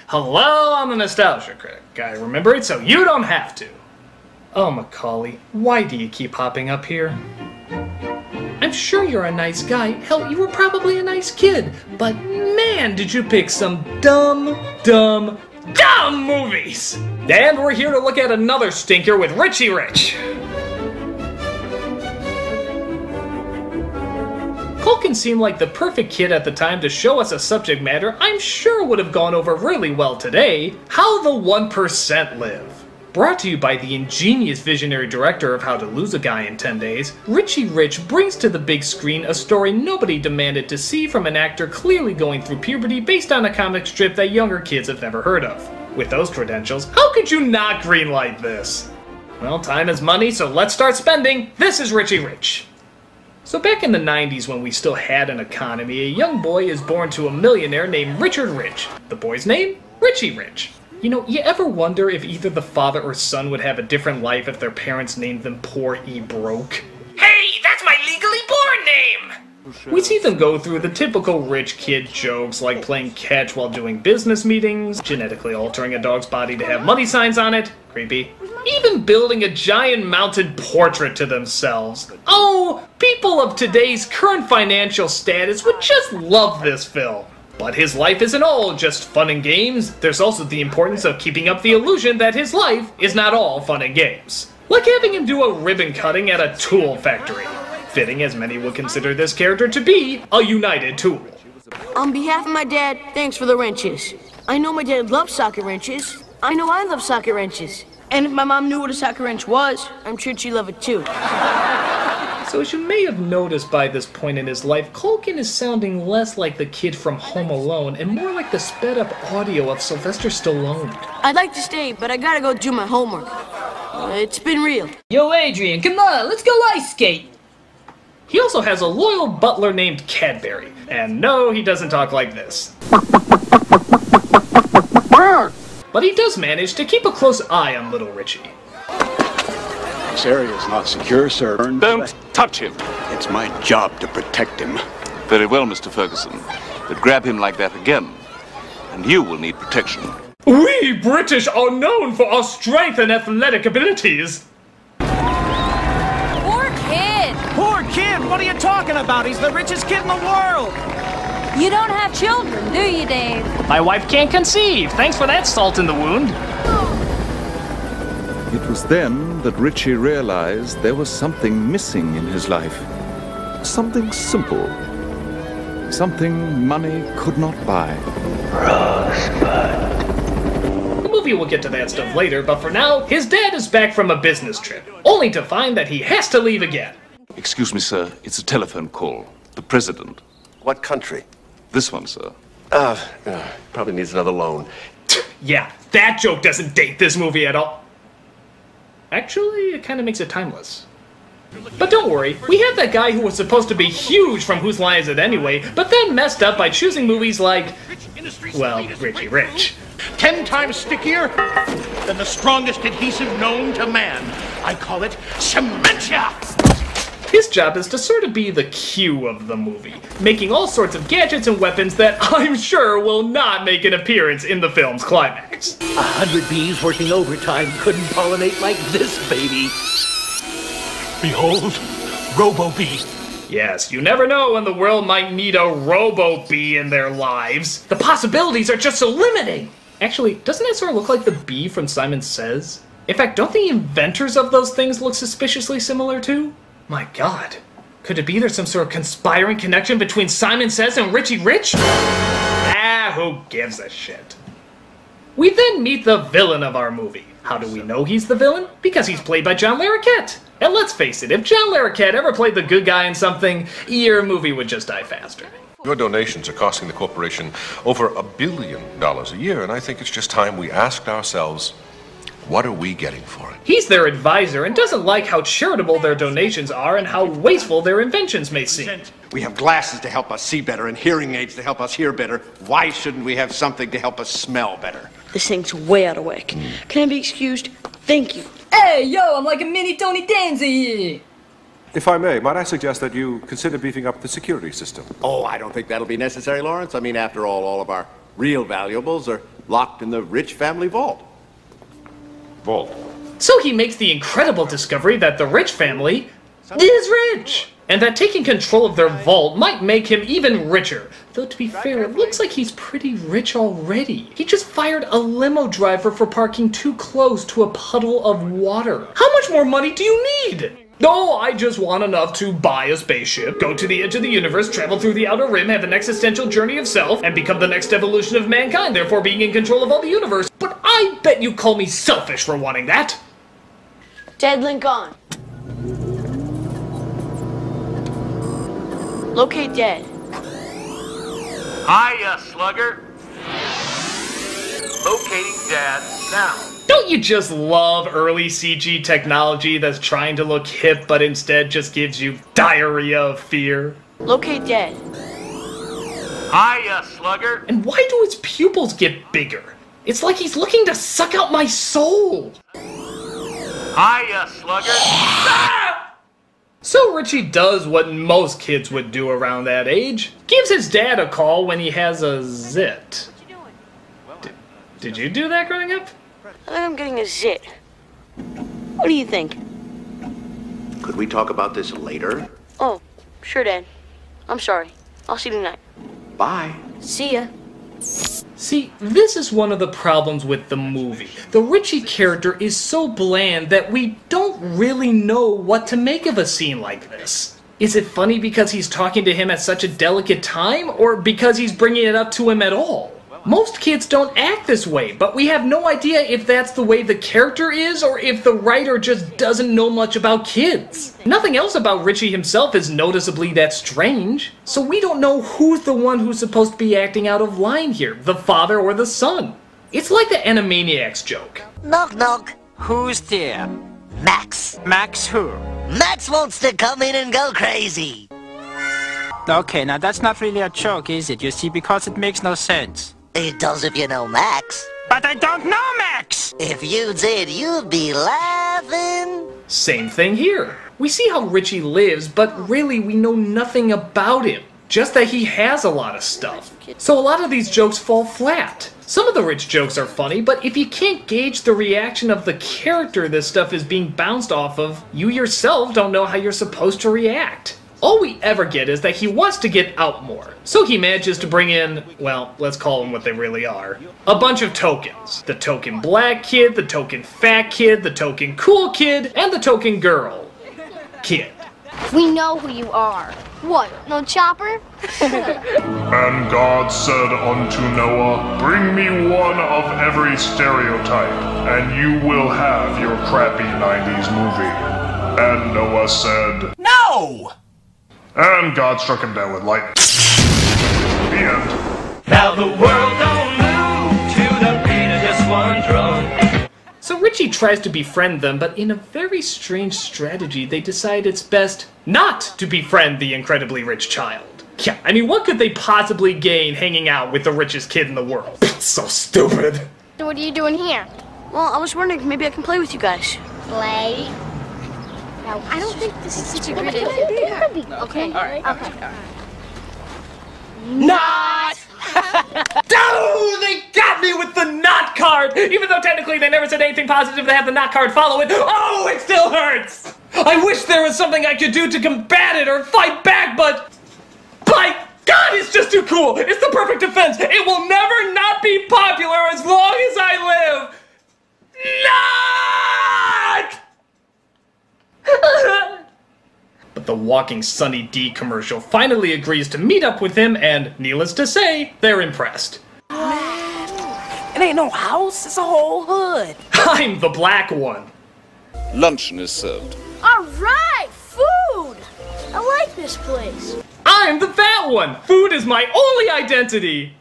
Hello, I'm the Nostalgia Critic. I remember it so you don't have to. Oh, Macaulay, why do you keep popping up here? I'm sure you're a nice guy. Hell, you were probably a nice kid. But man, did you pick some dumb movies! And we're here to look at another stinker with Richie Rich. Culkin seemed like the perfect kid at the time to show us a subject matter I'm sure would have gone over really well today: how the 1% live. Brought to you by the ingenious visionary director of How to Lose a Guy in 10 Days, Richie Rich brings to the big screen a story nobody demanded to see from an actor clearly going through puberty based on a comic strip that younger kids have never heard of. With those credentials, how could you not greenlight this? Well, time is money, so let's start spending. This is Richie Rich. So back in the 90s when we still had an economy, a young boy is born to a millionaire named Richard Rich. The boy's name? Richie Rich. You know, you ever wonder if either the father or son would have a different life if their parents named them Poor E Broke? Hey, that's my legally born name! We see them go through the typical rich kid jokes like playing catch while doing business meetings, genetically altering a dog's body to have money signs on it, creepy, even building a giant mounted portrait to themselves. Oh, people of today's current financial status would just love this film. But his life isn't all just fun and games. There's also the importance of keeping up the illusion that his life is not all fun and games. Like having him do a ribbon cutting at a tool factory. Fitting, as many would consider this character to be a united tool. On behalf of my dad, thanks for the wrenches. I know my dad loves socket wrenches. I know I love socket wrenches. And if my mom knew what a socket wrench was, I'm sure she'd love it too. So as you may have noticed by this point in his life, Culkin is sounding less like the kid from Home Alone and more like the sped-up audio of Sylvester Stallone. I'd like to stay, but I gotta go do my homework. It's been real. Yo, Adrian, come on, let's go ice skate. He also has a loyal butler named Cadbury. And no, he doesn't talk like this. But he does manage to keep a close eye on little Richie. This area is not secure, sir. Don't touch him. It's my job to protect him. Very well, Mr. Ferguson. But grab him like that again, and you will need protection. We British are known for our strength and athletic abilities. Poor kid! Poor kid? What are you talking about? He's the richest kid in the world! You don't have children, do you, Dave? My wife can't conceive. Thanks for that salt in the wound. It was then that Richie realized there was something missing in his life. Something simple. Something money could not buy. The movie will get to that stuff later, but for now, his dad is back from a business trip, only to find that he has to leave again. Excuse me, sir. It's a telephone call. The president. What country? This one, sir. Probably needs another loan. Yeah, that joke doesn't date this movie at all. Actually, it kind of makes it timeless. But don't worry, we have that guy who was supposed to be huge from Whose Line Is It Anyway, but then messed up by choosing movies like, well, Richie Rich. 10 times stickier than the strongest adhesive known to man. I call it cementia! His job is to sort of be the Q of the movie, making all sorts of gadgets and weapons that I'm sure will not make an appearance in the film's climax. 100 bees working overtime couldn't pollinate like this, baby. Behold, Robo-Bee. Yes, you never know when the world might need a Robo-Bee in their lives. The possibilities are just so limiting. Actually, doesn't that sort of look like the bee from Simon Says? In fact, don't the inventors of those things look suspiciously similar too? My god, could it be there's some sort of conspiring connection between Simon Says and Richie Rich? Who gives a shit? We then meet the villain of our movie. How do we know he's the villain? Because he's played by John Larroquette. And let's face it, if John Larroquette ever played the good guy in something, your movie would just die faster. Your donations are costing the corporation over $1 billion a year, and I think it's just time we asked ourselves, what are we getting for it? He's their advisor and doesn't like how charitable their donations are and how wasteful their inventions may seem. We have glasses to help us see better and hearing aids to help us hear better. Why shouldn't we have something to help us smell better? This thing's way out of whack. Can I be excused? Thank you. Hey, yo, I'm like a mini Tony Danza here. If I may, might I suggest that you consider beefing up the security system? Oh, I don't think that'll be necessary, Lawrence. I mean, after all of our real valuables are locked in the rich family vault. Vault. So he makes the incredible discovery that the rich family is rich, and that taking control of their vault might make him even richer. Though to be fair, it looks like he's pretty rich already. He just fired a limo driver for parking too close to a puddle of water. How much more money do you need? No, I just want enough to buy a spaceship, go to the edge of the universe, travel through the outer rim, have an existential journey of self, and become the next evolution of mankind, therefore being in control of all the universe. But I bet you call me selfish for wanting that. Dead link on. Locate dead. Hiya, slugger. Locating Dad now. Don't you just love early CG technology that's trying to look hip but instead just gives you diarrhea of fear? Locate dead. Hiya, slugger. And why do his pupils get bigger? It's like he's looking to suck out my soul. Hiya, slugger. So Richie does what most kids would do around that age. Gives his dad a call when he has a zit. Did you do that growing up? I think I'm getting a zit. What do you think? Could we talk about this later? Oh, sure, Dad. I'm sorry. I'll see you tonight. Bye. See ya. See, this is one of the problems with the movie. The Richie character is so bland that we don't really know what to make of a scene like this. Is it funny because he's talking to him at such a delicate time, or because he's bringing it up to him at all? Most kids don't act this way, but we have no idea if that's the way the character is or if the writer just doesn't know much about kids. Nothing else about Richie himself is noticeably that strange, so we don't know who's the one who's supposed to be acting out of line here, the father or the son. It's like the Animaniacs joke. Knock knock. Who's there? Max. Max who? Max wants to come in and go crazy. Okay, now that's not really a joke, is it? You see, because it makes no sense. It does if you know Max. But I don't know Max! If you did, you'd be laughing. Same thing here. We see how Richie lives, but really we know nothing about him. Just that he has a lot of stuff. So a lot of these jokes fall flat. Some of the rich jokes are funny, but if you can't gauge the reaction of the character this stuff is being bounced off of, you yourself don't know how you're supposed to react. All we ever get is that he wants to get out more. So he manages to bring in, well, let's call them what they really are, a bunch of tokens. The token black kid, the token fat kid, the token cool kid, and the token girl kid. We know who you are. What, no chopper? And God said unto Noah, bring me one of every stereotype, and you will have your crappy 90s movie. And Noah said, No! And God struck him down with lightning. The end. Now the world don't move to the beat of just one drum. So Richie tries to befriend them, but in a very strange strategy, they decide it's best not to befriend the incredibly rich child. Yeah, I mean, what could they possibly gain hanging out with the richest kid in the world? It's so stupid. So what are you doing here? Well, I was wondering if maybe I can play with you guys. Play? No, I don't think this is such a good idea. Okay. All right. Okay. Not! Oh, they got me with the not card! Even though technically they never said anything positive to have the not card follow it. Oh, it still hurts! I wish there was something I could do to combat it or fight back, but... By God, it's just too cool! It's the perfect defense! It will never not be popular as long as I live! Not! But the walking Sunny D commercial finally agrees to meet up with him, and needless to say, they're impressed. It ain't no house, it's a whole hood. I'm the black one. Luncheon is served. All right, food. I like this place. I'm the fat one. Food is my only identity.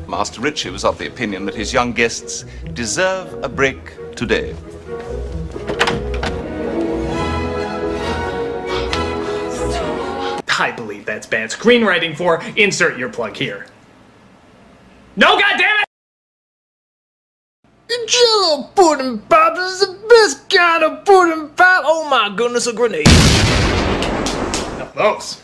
Master Richie was of the opinion that his young guests deserve a break today. I believe that's bad screenwriting for insert your plug here. No, goddammit! Jello pudding pop is the best kind of pudding pop. Oh my goodness, a grenade. Now those.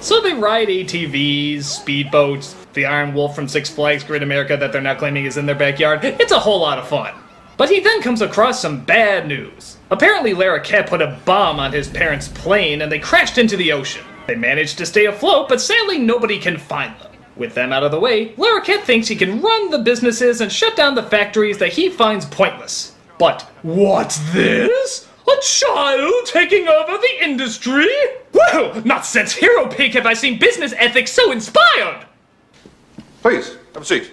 So they ride ATVs, speedboats, the Iron Wolf from Six Flags Great America that they're now claiming is in their backyard. It's a whole lot of fun. But he then comes across some bad news. Apparently Larroquette put a bomb on his parents' plane and they crashed into the ocean. They managed to stay afloat, but sadly nobody can find them. With them out of the way, Larroquette thinks he can run the businesses and shut down the factories that he finds pointless. But what's this? A child taking over the industry? Well, not since Hero Pig have I seen business ethics so inspired! Please, have a seat.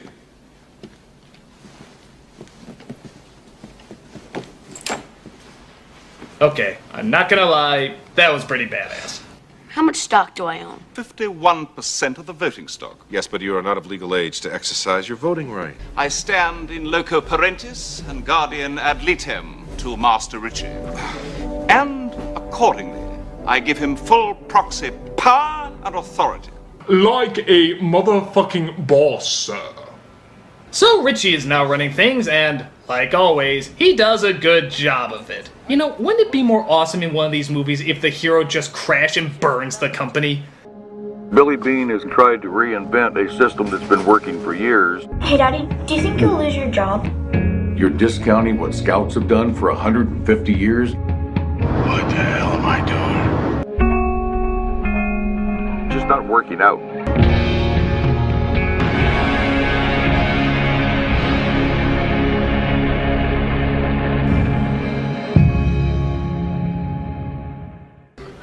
Okay, I'm not gonna lie, that was pretty badass. How much stock do I own? 51% of the voting stock. Yes, but you are not of legal age to exercise your voting right. I stand in loco parentis and guardian ad litem to Master Richie. And accordingly, I give him full proxy power and authority. Like a motherfucking boss, sir. So Richie is now running things, and, like always, he does a good job of it. You know, wouldn't it be more awesome in one of these movies if the hero just crashes and burns the company? Billy Bean has tried to reinvent a system that's been working for years. Hey, Daddy, do you think you'll lose your job? You're discounting what scouts have done for 150 years? What the hell am I doing? Just not working out.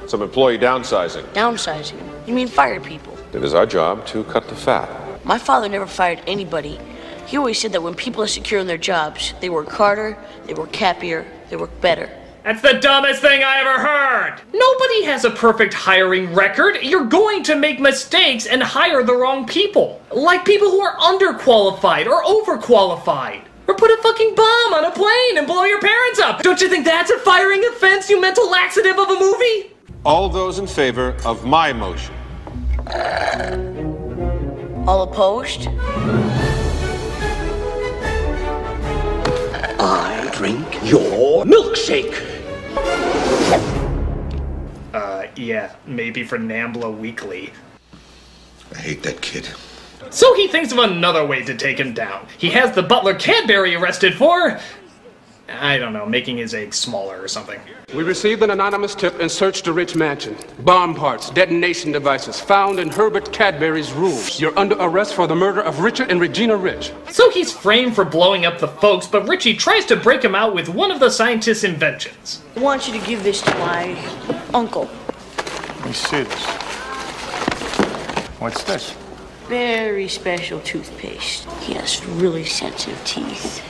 Some employee downsizing. Downsizing? You mean fire people? It is our job to cut the fat. My father never fired anybody. He always said that when people are secure in their jobs, they work harder, they work happier, they work better. That's the dumbest thing I ever heard! Nobody has a perfect hiring record. You're going to make mistakes and hire the wrong people. Like people who are underqualified or overqualified. Or put a fucking bomb on a plane and blow your parents up. Don't you think that's a firing offense, you mental laxative of a movie? All those in favor of my motion. All opposed? I drink your milkshake. Yeah, maybe for Nambla Weekly. I hate that kid. So he thinks of another way to take him down. He has the butler Cadbury arrested for, I don't know, making his eggs smaller or something. We received an anonymous tip and searched the Rich mansion. Bomb parts, detonation devices found in Herbert Cadbury's room. You're under arrest for the murder of Richard and Regina Rich. So he's framed for blowing up the folks, but Richie tries to break him out with one of the scientist's inventions. I want you to give this to my uncle. Let me see this. What's this? Very special toothpaste. He has really sensitive teeth.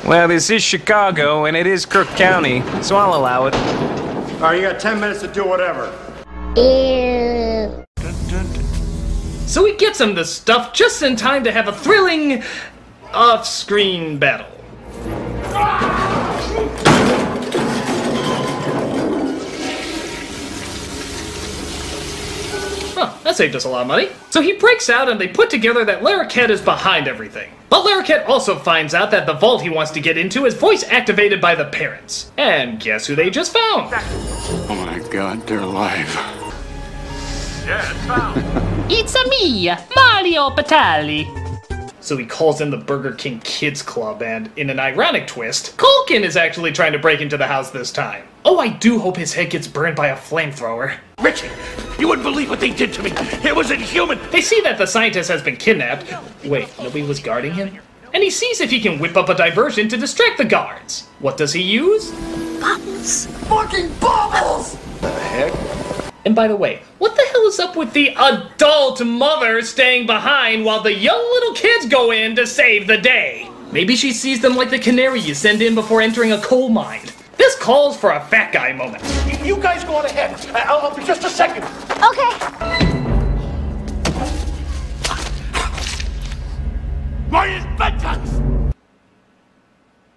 Well, this is Chicago, and it is Crook County, so I'll allow it. All right, you got 10 minutes to do whatever. Ew. So he gets him the stuff just in time to have a thrilling off-screen battle. Huh, that saved us a lot of money. So he breaks out and they put together that Larroquette is behind everything. But Larroquette also finds out that the vault he wants to get into is voice activated by the parents. And guess who they just found? Oh my god, they're alive. Yeah, it's found. It's a me, Mario Batali. So he calls in the Burger King Kids Club, and in an ironic twist, Culkin is actually trying to break into the house this time. Oh, I do hope his head gets burned by a flamethrower. Richie, you wouldn't believe what they did to me. It was inhuman. They see that the scientist has been kidnapped. Wait, nobody was guarding him? And he sees if he can whip up a diversion to distract the guards. What does he use? Bubbles. Fucking bubbles! The heck? And by the way, what the hell is up with the adult mother staying behind while the young little kids go in to save the day? Maybe she sees them like the canary you send in before entering a coal mine. This calls for a fat guy moment. You guys go on ahead. I'll be just a second. Okay. My inventions!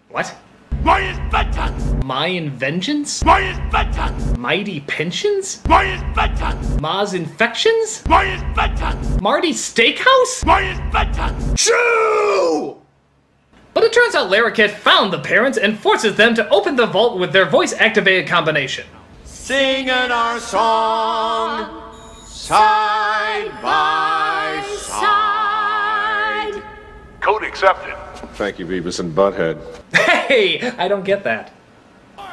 What? My inventions! My inventions? My inventions! Mighty pensions? My inventions! Ma's infections? My inventions! Marty's steakhouse? My inventions! True! But it turns out Larroquette found the parents and forces them to open the vault with their voice-activated combination. Singing our song, side by side. Code accepted. Thank you, Beavis and Butthead. Hey, I don't get that.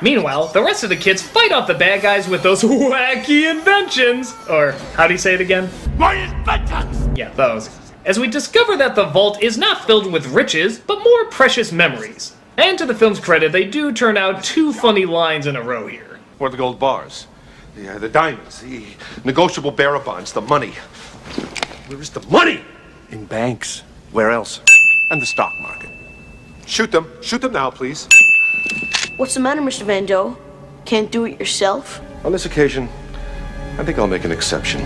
Meanwhile, the rest of the kids fight off the bad guys with those wacky inventions. Or, how do you say it again? My inventions! Yeah, those. As we discover that the vault is not filled with riches, but more precious memories. And to the film's credit, they do turn out 2 funny lines in a row here. What are the gold bars? The diamonds, the negotiable bearer bonds, the money. Where is the money? In banks. Where else? And the stock market. Shoot them. Shoot them now, please. What's the matter, Mr. Van Doe? Can't do it yourself? On this occasion, I think I'll make an exception.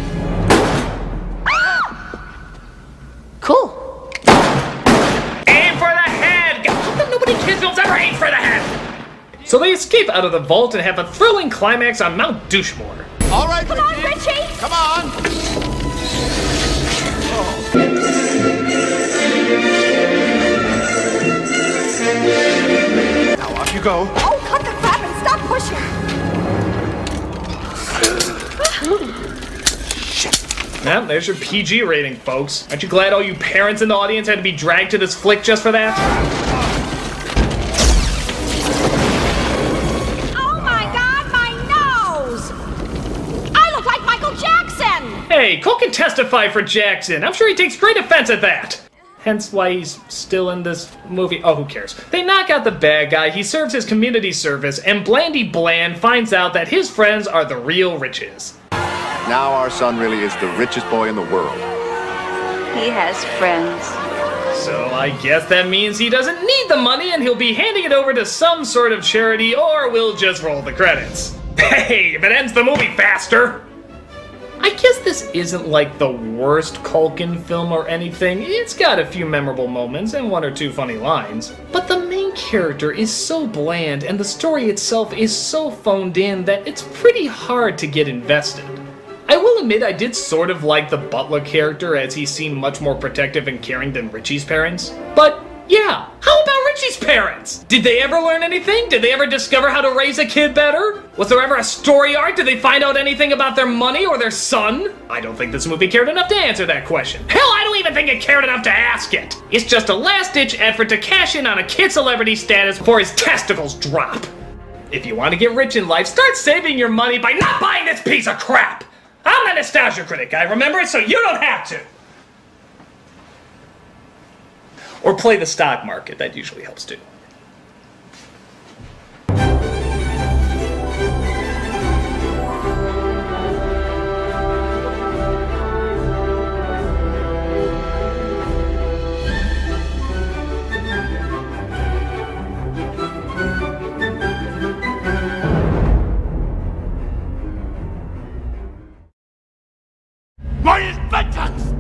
Cool. Aim for the head! How come nobody kids films ever aim for the head? So they escape out of the vault and have a thrilling climax on Mount Douchemore. All right, Come on, Richie! Come on! Now off you go. Oh, cut the crap and stop pushing! Yeah, there's your PG rating, folks. Aren't you glad all you parents in the audience had to be dragged to this flick just for that? Oh my God, my nose! I look like Michael Jackson! Hey, Cole can testify for Jackson. I'm sure he takes great offense at that. Hence why he's still in this movie. Oh, who cares? They knock out the bad guy, he serves his community service, and Blandy Bland finds out that his friends are the real riches. Now our son really is the richest boy in the world. He has friends. So I guess that means he doesn't need the money and he'll be handing it over to some sort of charity, or we'll just roll the credits. Hey, if it ends the movie faster! I guess this isn't like the worst Culkin film or anything. It's got a few memorable moments and 1 or 2 funny lines. But the main character is so bland and the story itself is so phoned in that it's pretty hard to get invested. I will admit I did sort of like the butler character, as he seemed much more protective and caring than Richie's parents. But yeah, how about Richie's parents? Did they ever learn anything? Did they ever discover how to raise a kid better? Was there ever a story arc? Did they find out anything about their money or their son? I don't think this movie cared enough to answer that question. Hell, I don't even think it cared enough to ask it. It's just a last-ditch effort to cash in on a kid celebrity status before his testicles drop. If you want to get rich in life, start saving your money by not buying this piece of crap. I'm the Nostalgia Critic. I remember it so you don't have to. Or play the stock market. That usually helps too. My inventions!